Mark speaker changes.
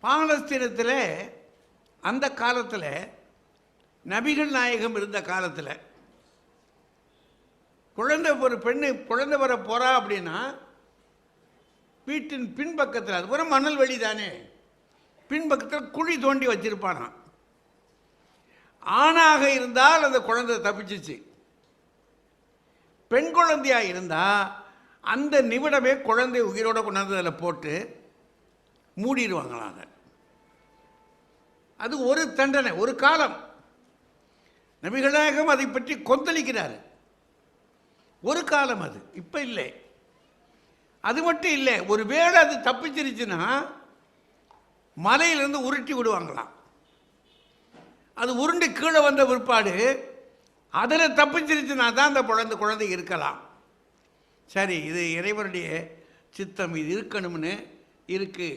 Speaker 1: பாலஸ்தீனத்தில் அந்த காலத்தில் நபிகள் நாயகம் இருந்த காலத்தில் ஒரு பெண்ணு குழந்தை வர போகிறா அப்படின்னா வீட்டின் பின்பக்கத்தில், அது ஒரு மணல் வெளி தானே, பின்பக்கத்தில் குழி தோண்டி வச்சிருப்பானான். ஆணாக இருந்தால் அந்த குழந்தை தப்பிச்சிச்சு, பெண் குழந்தையாக இருந்தால் அந்த நிமிடமே குழந்தை உயிரோட கொண்டாந்து அதில் போட்டு மூடிடுவாங்களாங்க. அது ஒரு தண்டனை, ஒரு காலம். நபிகள் நாயகம் அதை பற்றி கொந்தளிக்கிறார். ஒரு காலம் அது, இப்போ இல்லை. அது மட்டும் இல்லை, ஒரு வேளை அது தப்பிச்சிருச்சுன்னா மலையிலிருந்து உருட்டி விடுவாங்களாம். அது உருண்டு கீழே வந்த பிற்பாடு அதில் தப்பிச்சிருச்சுன்னா தான் அந்த குழந்தை இருக்கலாம். சரி, இது இறைவனுடைய சித்தம், இது இருக்கணும்னு இருக்கு.